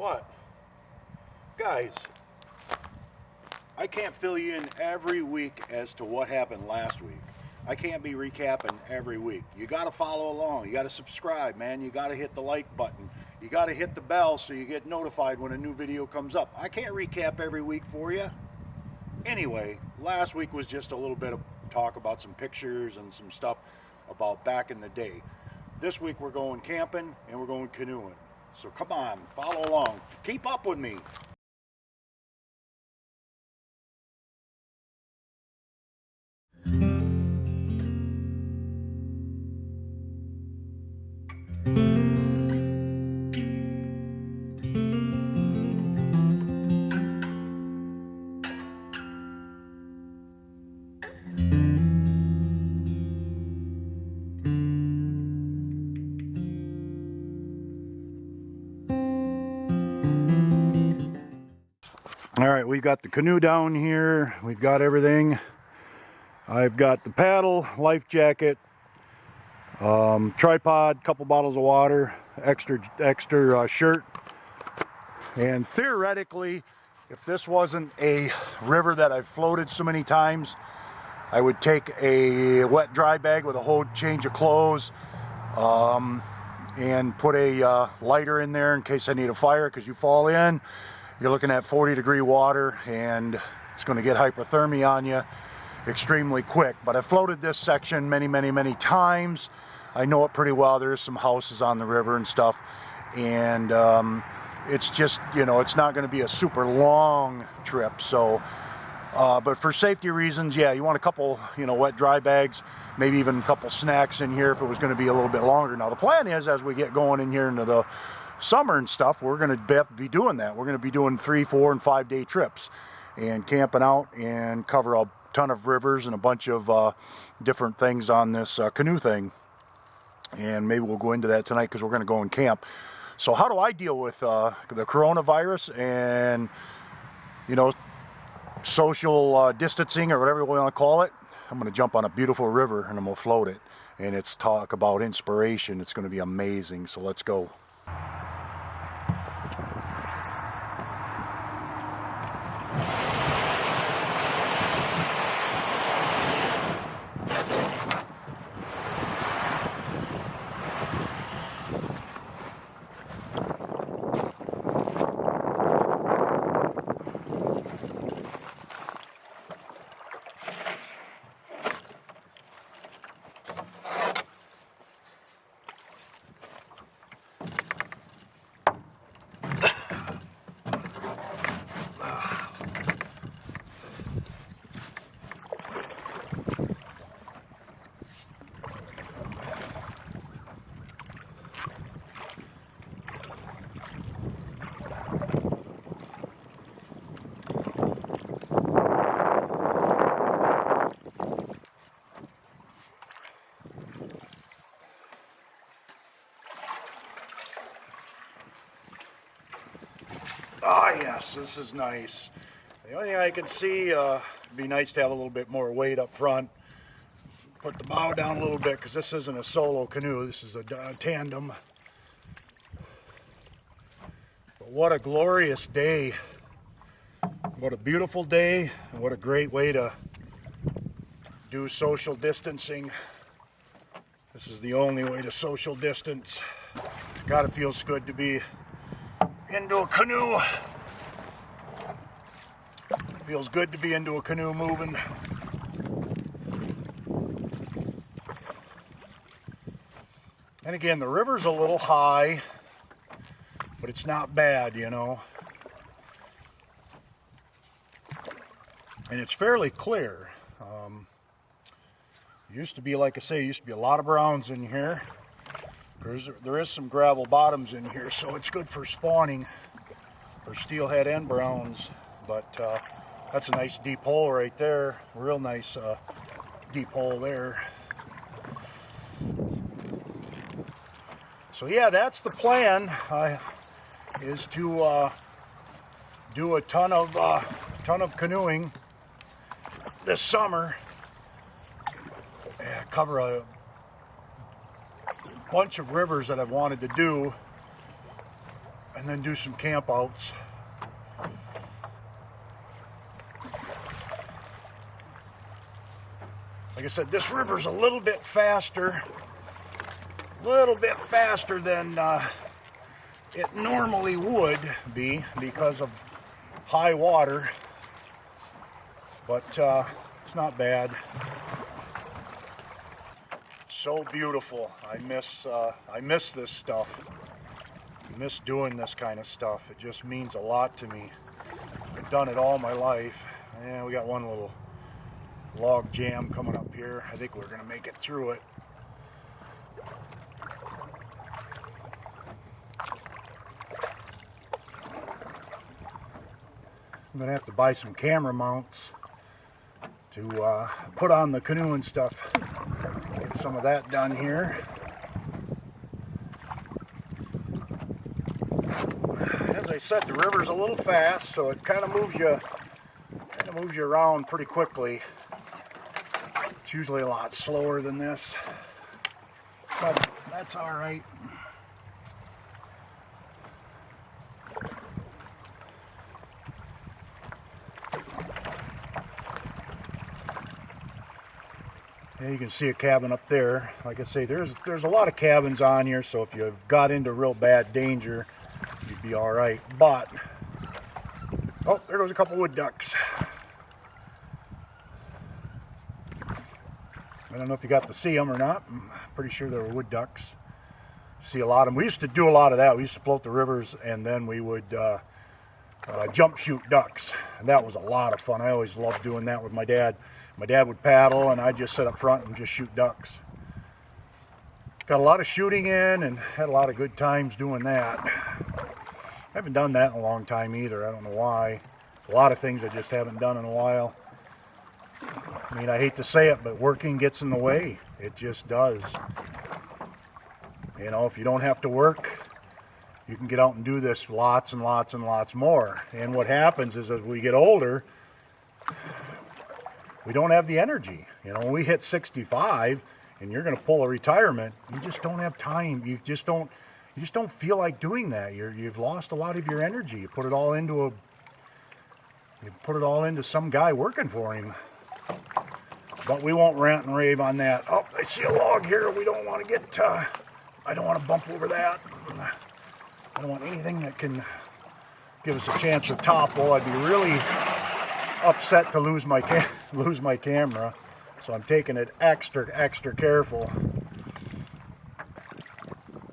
What? Guys, I can't fill you in every week as to what happened last week. I can't be recapping every week. You got to follow along. You got to subscribe, man. You got to hit the like button. You got to hit the bell so you get notified when a new video comes up. I can't recap every week for you. Anyway, last week was just a little bit of talk about some pictures and some stuff about back in the day. This week we're going camping and we're going canoeing. So come on, follow along. Keep up with me. All right, we've got the canoe down here. We've got everything. I've got the paddle, life jacket, tripod, couple bottles of water, extra shirt. And theoretically, if this wasn't a river that I've floated so many times, I would take a wet dry bag with a whole change of clothes and put a lighter in there in case I need a fire, because you fall in, you're looking at 40-degree water and it's going to get hypothermia on you extremely quick. But I've floated this section many times. I know it pretty well. There's some houses on the river and stuff, and it's just, you know, it's not going to be a super long trip. So but for safety reasons, yeah, you want a couple, you know, wet dry bags, maybe even a couple snacks in here if it was going to be a little bit longer. Now the plan is, as we get going in here into the summer and stuff, we're going to be doing that. We're going to be doing 3, 4, and 5 day trips and camping out and cover a ton of rivers and a bunch of different things on this canoe thing. And maybe we'll go into that tonight because we're going to go and camp. So how do I deal with the coronavirus and, you know, social distancing or whatever you want to call it? I'm going to jump on a beautiful river and I'm going to float it. And it's talk about inspiration. It's going to be amazing. So let's go. Ah, yes, this is nice. The only thing I can see, it'd be nice to have a little bit more weight up front. Put the bow down a little bit because this isn't a solo canoe, this is a tandem. But what a glorious day. What a beautiful day, and what a great way to do social distancing. This is the only way to social distance. God, it feels good to be into a canoe. Feels good to be into a canoe moving. And again, the river's a little high, but it's not bad, you know. And it's fairly clear. Used to be, like I say, used to be a lot of browns in here. There is some gravel bottoms in here, so it's good for spawning for steelhead and browns. But that's a nice deep hole right there. Real nice deep hole there. So yeah, that's the plan. Is to do a ton of canoeing this summer. Cover a bunch of rivers that I've wanted to do. and then do some camp outs. Like I said, this river's a little bit faster than it normally would be because of high water, but it's not bad. So beautiful. I miss this stuff. I miss doing this kind of stuff. It just means a lot to me. I've done it all my life. And we got one little log jam coming up here. I think we're gonna make it through it. I'm gonna have to buy some camera mounts to put on the canoe and stuff. Get some of that done here. As I said, the river's a little fast, so it kind of moves you around pretty quickly. It's usually a lot slower than this, but that's all right. Yeah, you can see a cabin up there. Like I say, there's a lot of cabins on here, so if you got into real bad danger, you'd be all right. But oh, there goes a couple wood ducks. I don't know if you got to see them or not. I'm pretty sure they were wood ducks. See a lot of them. We used to do a lot of that. We used to float the rivers, and then we would jump shoot ducks, and that was a lot of fun. I always loved doing that with my dad. My dad would paddle, and I'd just sit up front and just shoot ducks. Got a lot of shooting in, and had a lot of good times doing that. I haven't done that in a long time either. I don't know why. A lot of things I just haven't done in a while. I mean, I hate to say it, but working gets in the way. It just does. You know, if you don't have to work, you can get out and do this lots and lots and lots more. And what happens is, as we get older, we don't have the energy. You know, when we hit 65 and you're going to pull a retirement, you just don't have time. You just don't feel like doing that. You've lost a lot of your energy. You put it all into some guy working for him. But we won't rant and rave on that. Oh, I see a log here. We don't want to get, I don't want to bump over that. I don't want anything that can give us a chance to topple. I'd be really upset to lose my camera. So I'm taking it extra careful.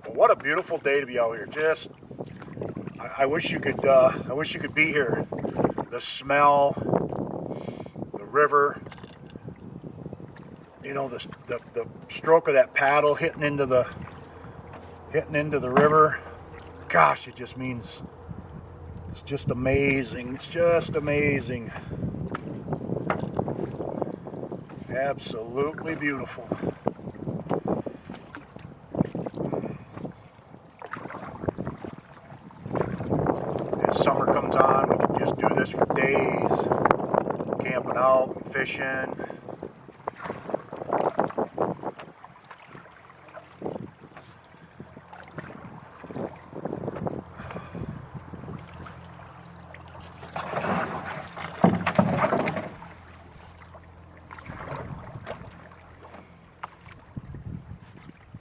But what a beautiful day to be out here. Just, I wish you could be here. The smell, the river, you know, the stroke of that paddle hitting into the river. Gosh, it just means, it's just amazing. It's just amazing. Absolutely beautiful. As summer comes on, we can just do this for days, camping out and fishing.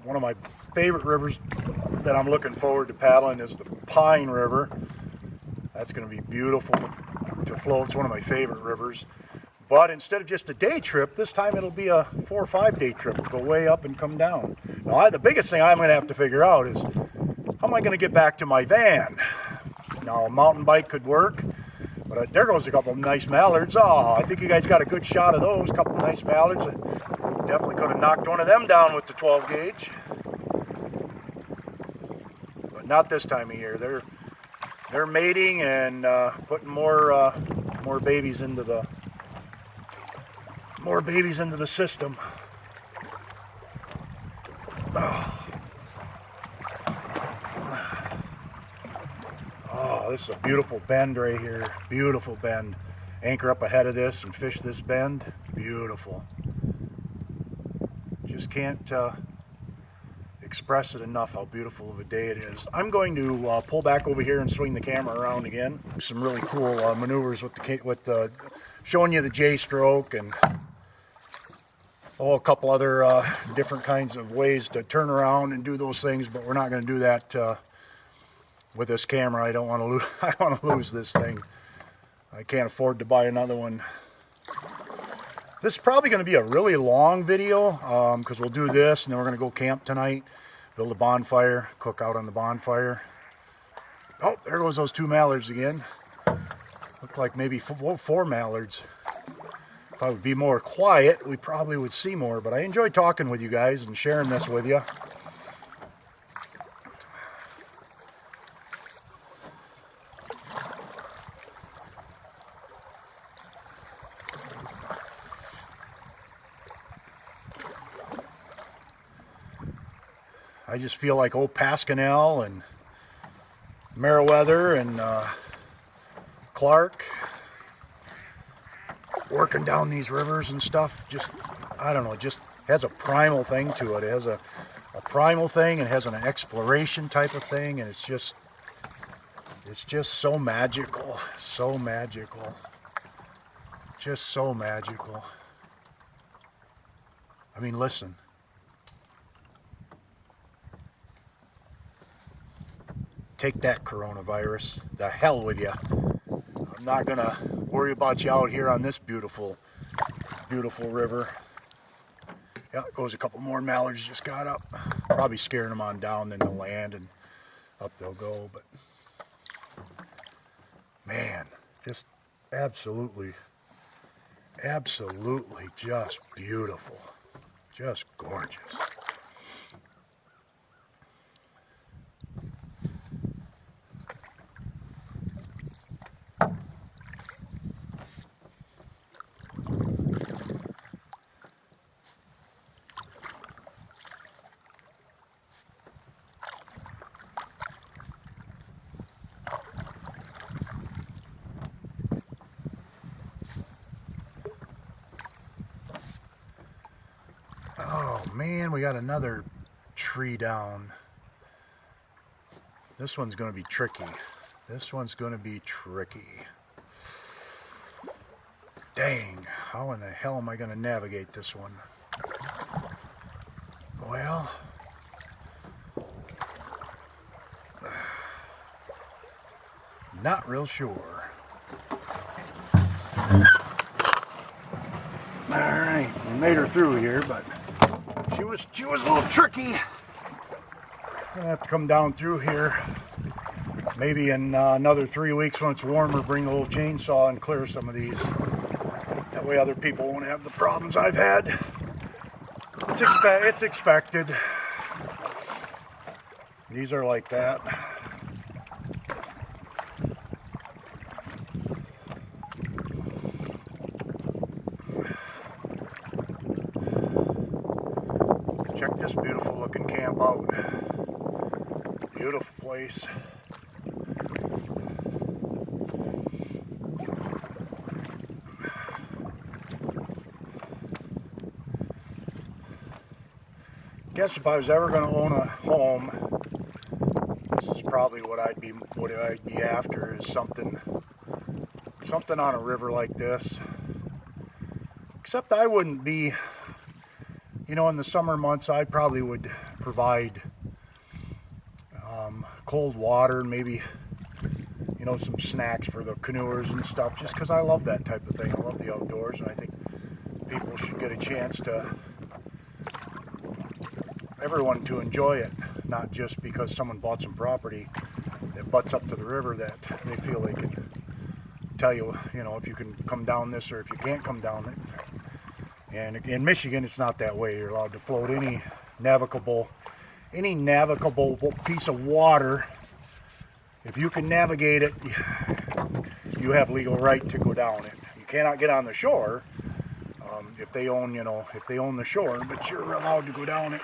One of my favorite rivers that I'm looking forward to paddling is the Pine River. That's going to be beautiful to float. It's one of my favorite rivers. But instead of just a day trip, this time it'll be a 4 or 5 day trip. Go way up and come down. Now, the biggest thing I'm going to have to figure out is, how am I going to get back to my van? Now, a mountain bike could work, but there goes a couple of nice mallards. Oh, I think you guys got a good shot of those. A couple of nice mallards. Definitely could have knocked one of them down with the 12 gauge. But not this time of year. They're mating and putting more babies into the system. Oh, this is a beautiful bend right here. Beautiful bend. Anchor up ahead of this and fish this bend. Beautiful. Just can't express it enough how beautiful of a day it is. I'm going to pull back over here and swing the camera around again. Some really cool maneuvers with the showing you the J stroke and a couple other different kinds of ways to turn around and do those things, but we're not going to do that with this camera. I don't want to lose. I don't want to lose this thing. I can't afford to buy another one. This is probably going to be a really long video because we'll do this and then we're going to go camp tonight, build a bonfire, cook out on the bonfire. Oh, there goes those 2 mallards again. Look like maybe 4 mallards. If I would be more quiet, we probably would see more, but I enjoy talking with you guys and sharing this with you. I just feel like old Pasquanel and Meriwether and Clark working down these rivers and stuff, just, I don't know, it just has a primal thing to it. It has a primal thing, and it has an exploration type of thing, and it's just so magical, just so magical. I mean, listen. Take that, coronavirus. The hell with you. I'm not gonna worry about you out here on this beautiful, beautiful river. Yeah, goes a couple more mallards just got up. Probably scaring them on down, then they'll land and up they'll go. But man, just absolutely just beautiful. Just gorgeous. Oh man, we got another tree down. This one's going to be tricky. This one's going to be tricky. Dang, how in the hell am I going to navigate this one? Well, not real sure. Alright, we made her through here, but she was a little tricky. Gonna have to come down through here. Maybe in another 3 weeks when it's warmer, bring a little chainsaw and clear some of these. That way other people won't have the problems I've had. It's expected. These are like that. Check this beautiful looking camp out. Beautiful place. Guess if I was ever going to own a home, this is probably what I'd be after, is something on a river like this. Except I wouldn't be, you know, in the summer months I probably would provide cold water and maybe, you know, some snacks for the canoers and stuff, just because I love that type of thing. I love the outdoors, and I think people should get a chance to, everyone to enjoy it, not just because someone bought some property that butts up to the river that they feel they can tell you, you know, if you can come down this or if you can't come down it. And in Michigan, it's not that way. You're allowed to float any navigable piece of water. If you can navigate it, you have legal right to go down it. You cannot get on the shore if they own, you know, if they own the shore, but you're allowed to go down it.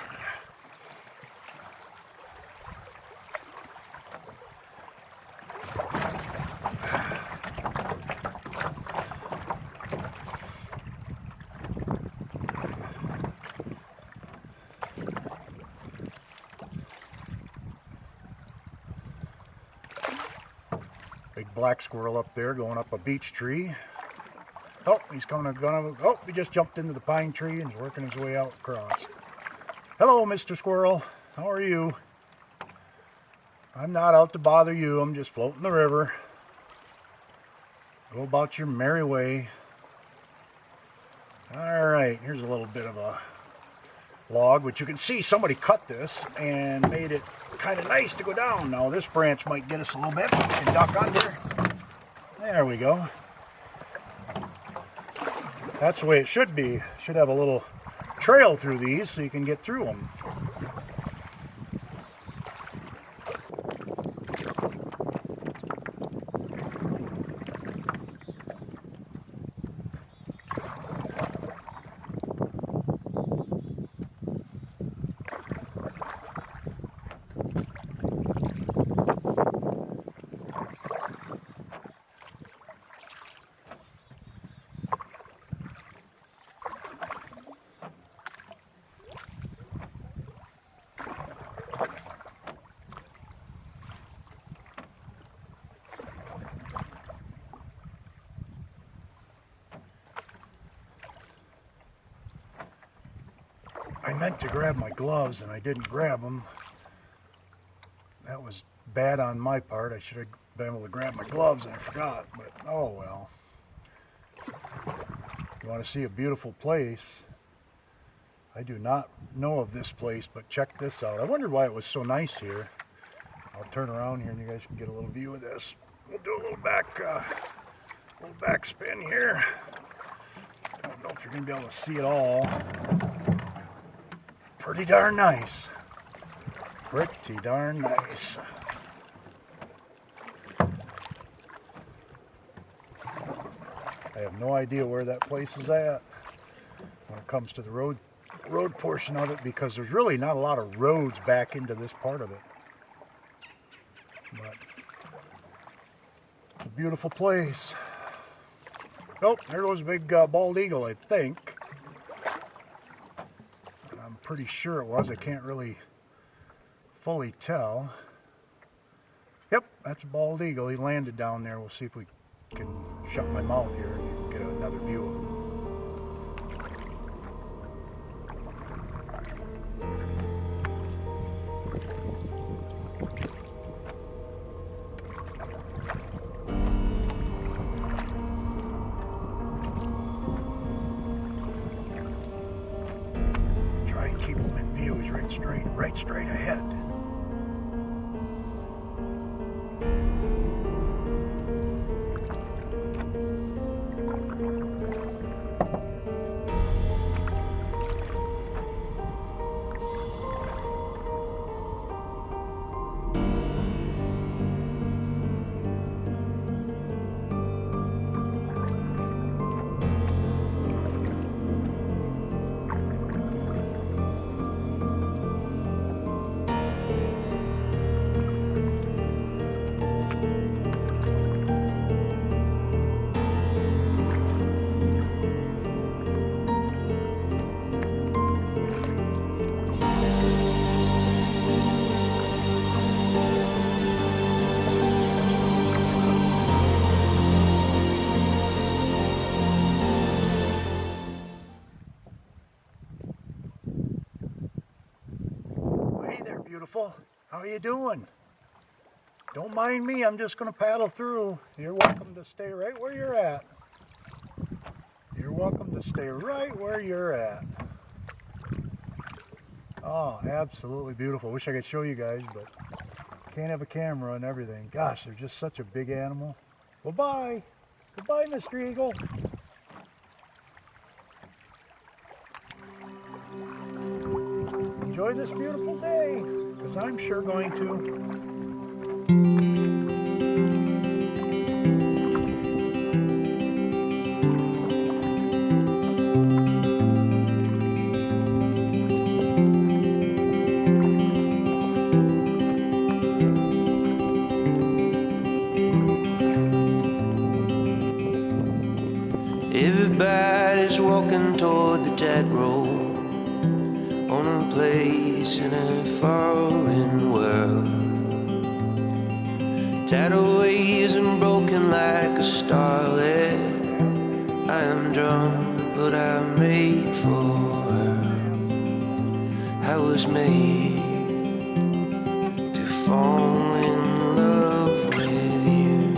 Big black squirrel up there going up a beech tree. Oh, he's oh, he just jumped into the pine tree and is working his way out across. Hello, Mr. Squirrel. How are you? I'm not out to bother you. I'm just floating the river. Go about your merry way. All right, here's a little bit of a log, which you can see somebody cut this and made it kind of nice to go down. Now this branch might get us a little bit. We can duck under. There we go. That's the way it should be. Should have a little trail through these so you can get through them. I meant to grab my gloves and I didn't grab them. That was bad on my part. I should have been able to grab my gloves and I forgot, but oh well. You want to see a beautiful place? I do not know of this place, but check this out. I wondered why it was so nice here. I'll turn around here and you guys can get a little view of this. We'll do a little back spin here. I don't know if you're going to be able to see it all. Pretty darn nice. Pretty darn nice. I have no idea where that place is at when it comes to the road portion of it, because there's really not a lot of roads back into this part of it. But it's a beautiful place. Oh, there goes a big bald eagle, I think. I'm pretty sure it was. I can't really fully tell. Yep, that's a bald eagle. He landed down there. We'll see if we can shut my mouth here and get another view of him. Try and keep him in view. He's right straight ahead. Beautiful. How are you doing? Don't mind me. I'm just going to paddle through. You're welcome to stay right where you're at. You're welcome to stay right where you're at. Oh, absolutely beautiful. Wish I could show you guys, but can't have a camera and everything. Gosh, they're just such a big animal. Bye-bye. Goodbye, Mr. Eagle. Enjoy this beautiful day, because I'm sure going to. Everybody's walking toward the tightrope on a place in a foreign world. Tattered waves and broken like a starlet. I am drawn, but I'm made for her. I was made to fall in love with you.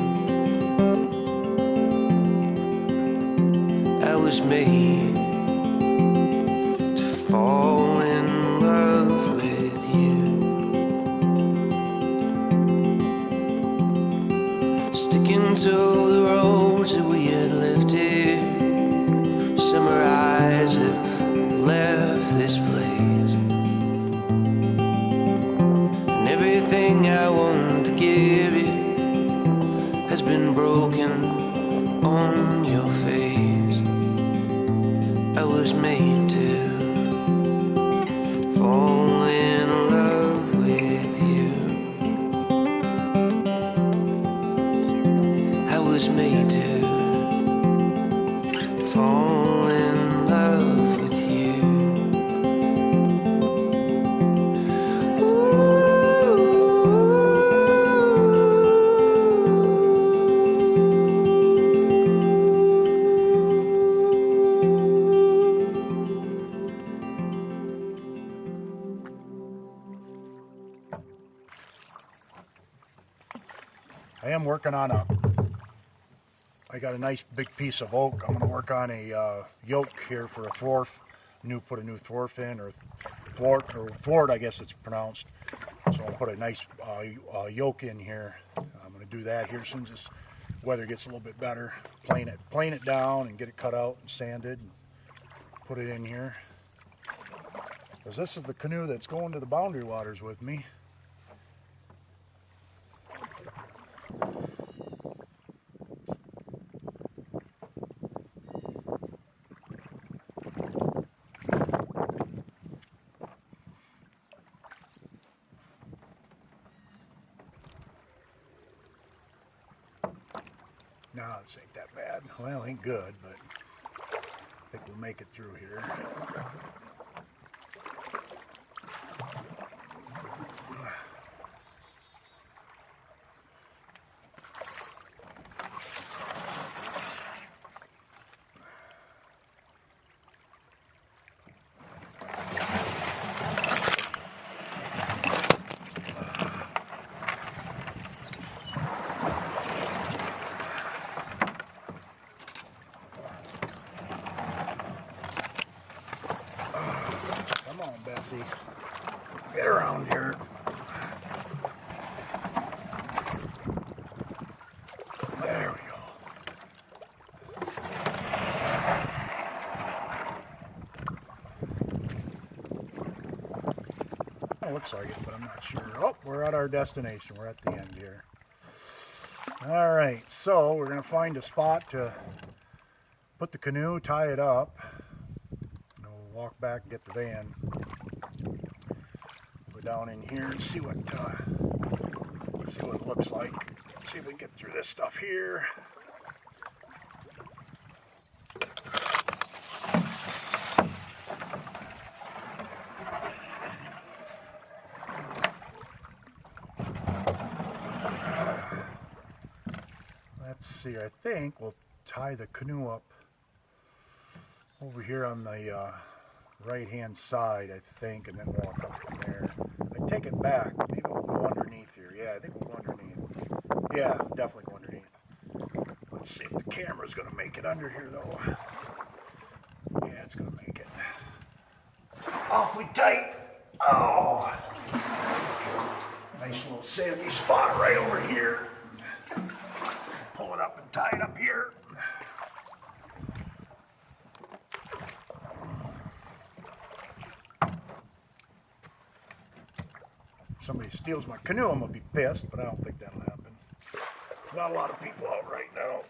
I was made to fall in love with you. Sticking to the roads that we had left here. Summer eyes have left this place, and everything I want to give you has been broken on your face. I was made to fall in love with you. I was made to fall in love with you. I am working on I got a nice big piece of oak. I'm going to work on a yoke here for a thwart. Put a new thwart in, or thwart, I guess it's pronounced. So I'll put a nice yoke in here. I'm going to do that here as soon as this weather gets a little bit better. Plane it down and get it cut out and sanded and put it in here. Because this is the canoe that's going to the boundary waters with me. No, this ain't that bad. Well, ain't good, but I think we'll make it through here. Bessie, get around here. There we go. It looks like it, but I'm not sure. Oh, we're at our destination. We're at the end here. All right, so we're going to find a spot to put the canoe, tie it up. We'll walk back and get the van. Go down in here and see what it looks like. See if we can get through this stuff here. Let's see, I think we'll tie the canoe up over here on the right hand side, I think, and then walk up from there. I take it back. Maybe we'll go underneath here. Yeah, I think we'll go underneath. Yeah, definitely go underneath. Let's see if the camera's going to make it under here, though. Yeah, it's going to make it. Awfully tight. Oh! Nice little sandy spot right over here. Pull it up and tie it up here. Somebody steals my canoe, I'm going to be pissed, but I don't think that'll happen. Not a lot of people out right now.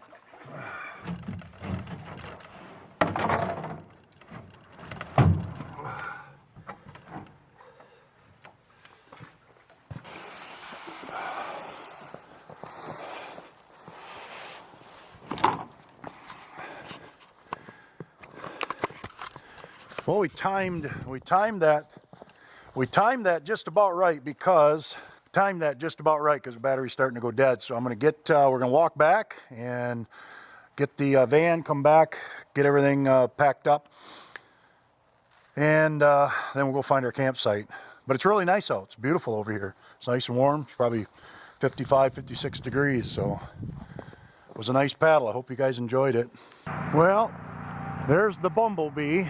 Well, we timed that just about right, because timed that just about right because the battery's starting to go dead. So I'm going to get, we're going to walk back and get the van, come back, get everything packed up, and then we'll go find our campsite. But it's really nice out. It's beautiful over here. It's nice and warm. It's probably 55, 56 degrees. So it was a nice paddle. I hope you guys enjoyed it. Well, there's the bumblebee.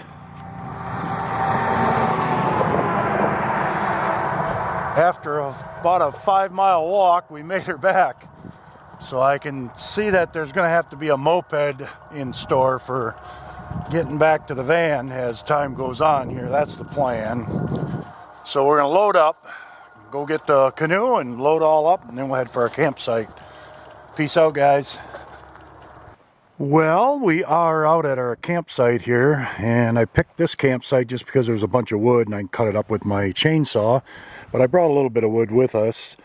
After about a 5-mile walk, we made her back. So I can see that there's going to have to be a moped in store for getting back to the van as time goes on here. That's the plan. So we're going to load up, go get the canoe and load all up, and then we'll head for our campsite. Peace out, guys. Well, we are out at our campsite here, and I picked this campsite just because there was a bunch of wood and I can cut it up with my chainsaw. But I brought a little bit of wood with us,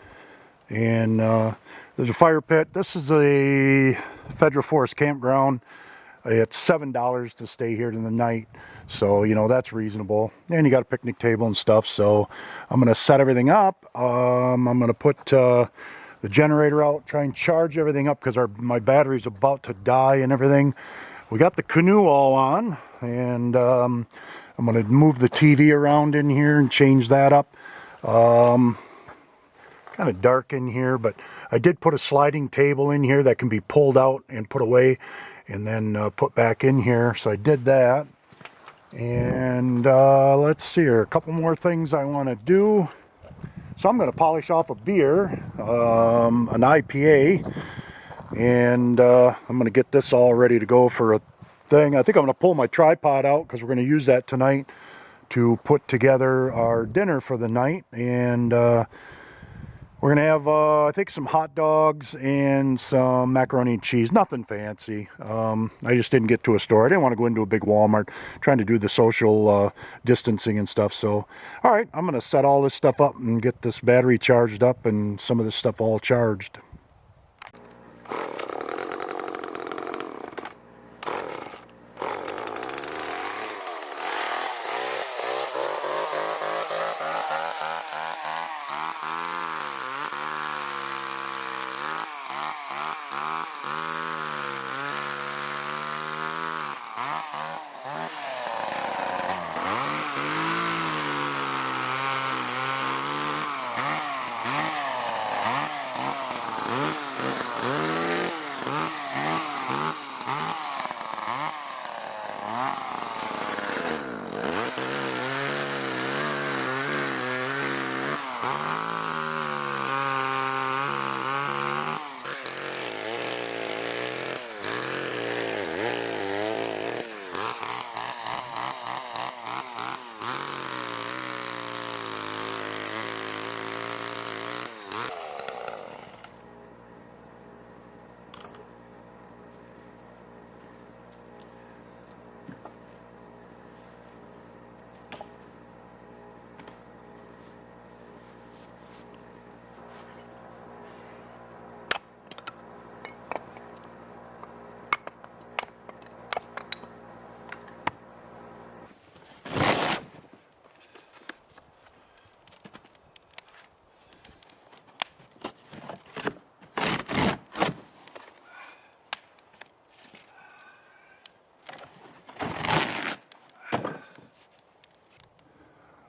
and there's a fire pit. This is a federal forest campground. It's $7 to stay here in the night, so you know that's reasonable. And you got a picnic table and stuff. So I'm gonna set everything up. I'm gonna put the generator out, try and charge everything up because my battery's about to die and everything. We got the canoe all on, and I'm gonna move the TV around in here and change that up. Kind of dark in here, but I did put a sliding table in here that can be pulled out and put away and then put back in here. So I did that. And let's see here, a couple more things I want to do. So I'm going to polish off a beer, an IPA, and I'm going to get this all ready to go for a thing. I think I'm going to pull my tripod out because we're going to use that tonight to put together our dinner for the night. And we're going to have, I think, some hot dogs and some macaroni and cheese. Nothing fancy. I just didn't get to a store. I didn't want to go into a big Walmart trying to do the social distancing and stuff. So, all right, I'm going to set all this stuff up and get this battery charged up and some of this stuff all charged.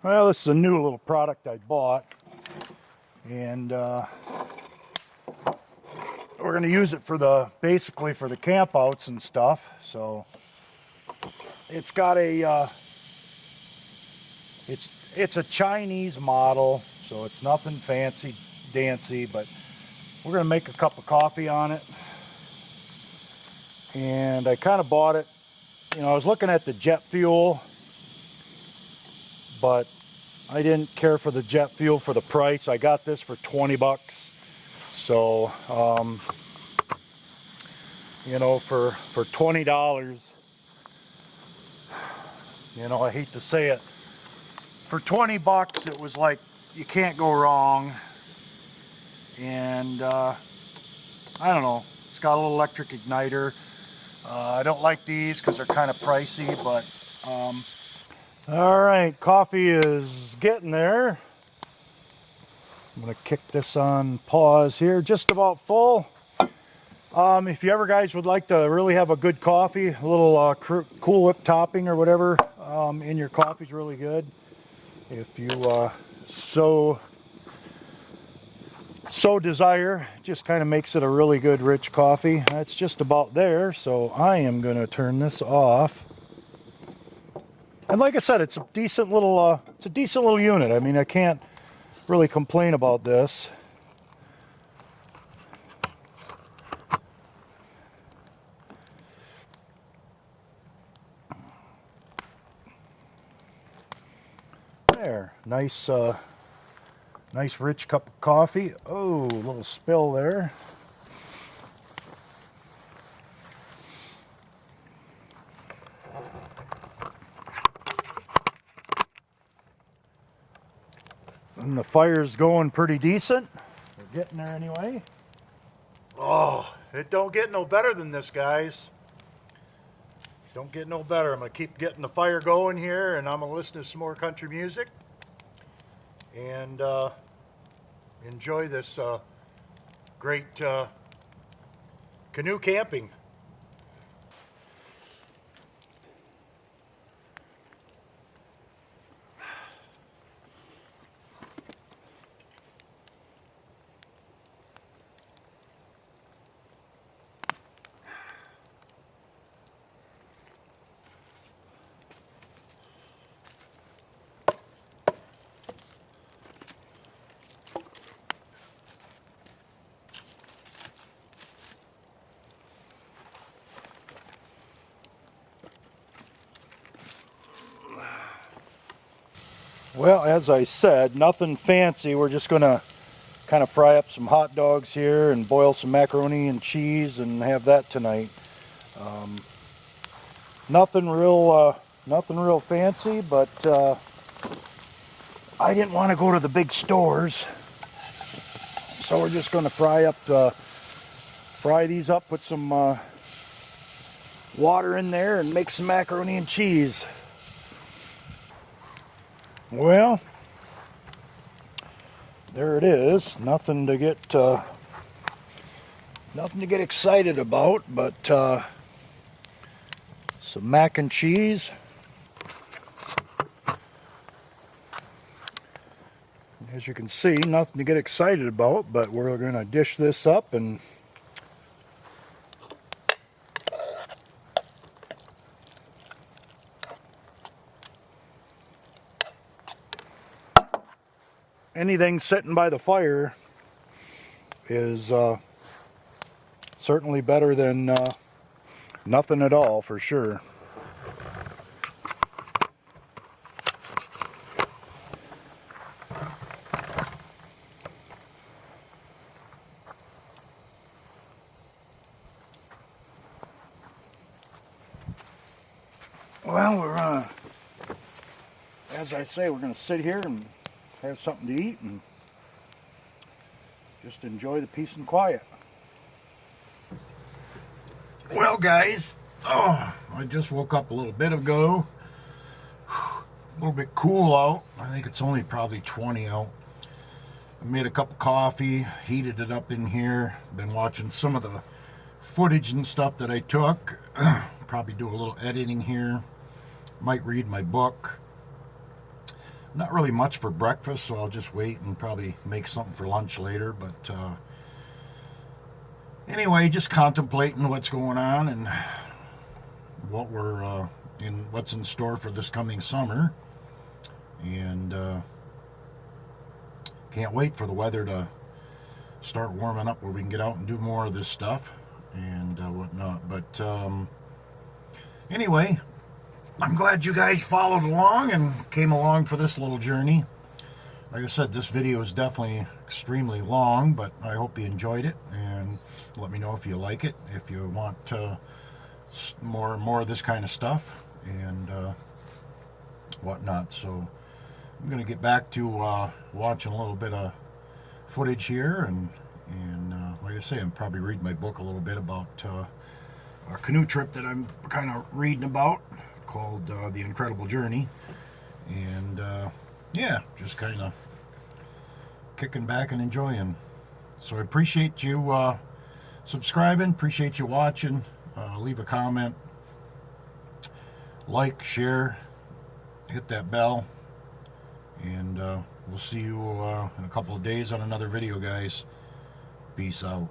Well, this is a new little product I bought, and we're going to use it for basically for the campouts and stuff. So it's got a it's a Chinese model, so it's nothing fancy dancy, but we're going to make a cup of coffee on it. And I kind of bought it, you know, I was looking at the jet fuel, but I didn't care for the jet fuel for the price. I got this for 20 bucks. So, you know, for $20, you know, I hate to say it, for 20 bucks, it was like, you can't go wrong. And, I don't know, it's got a little electric igniter. I don't like these because they're kind of pricey, but, all right, coffee is getting there. I'm going to kick this on pause here, just about full. If you ever guys would like to really have a good coffee, a little Cool Whip topping or whatever in your coffee is really good. If you so desire, it just kind of makes it a really good rich coffee. That's just about there, so I am going to turn this off. And like I said, it's a decent little unit. I mean, I can't really complain about this. There, nice rich cup of coffee. Oh, a little spill there. And the fire's going pretty decent. We're getting there anyway. Oh, it don't get no better than this, guys. Don't get no better. I'm going to keep getting the fire going here, and I'm going to listen to some more country music and enjoy this great canoe camping. Well, as I said, nothing fancy. We're just going to kind of fry up some hot dogs here and boil some macaroni and cheese and have that tonight. Nothing real fancy, but I didn't want to go to the big stores, so we're just going to fry these up, put some water in there, and make some macaroni and cheese. Well, there it is. Nothing to get excited about, but some mac and cheese. As you can see, nothing to get excited about, but we're going to dish this up and anything sitting by the fire is certainly better than nothing at all, for sure. Well, we're as I say, we're going to sit here and have something to eat and just enjoy the peace and quiet. Well, guys, I just woke up a little bit ago. A little bit cool out. I think it's only probably 20 out. I made a cup of coffee, heated it up in here. Been watching some of the footage and stuff that I took. Probably do a little editing here. Might read my book. Not really much for breakfast, so I'll just wait and probably make something for lunch later. But anyway, just contemplating what's going on and what what's in store for this coming summer. And can't wait for the weather to start warming up where we can get out and do more of this stuff and whatnot. But anyway, I'm glad you guys followed along and came along for this little journey. Like I said, this video is definitely extremely long, but I hope you enjoyed it, and let me know if you like it, if you want more of this kind of stuff and whatnot. So I'm going to get back to watching a little bit of footage here, and like I say, I'm probably reading my book a little bit about a canoe trip that I'm kind of reading about, called The Incredible Journey. And yeah, just kind of kicking back and enjoying. So I appreciate you subscribing, appreciate you watching. Leave a comment, like, share, hit that bell, and we'll see you in a couple of days on another video, guys. Peace out.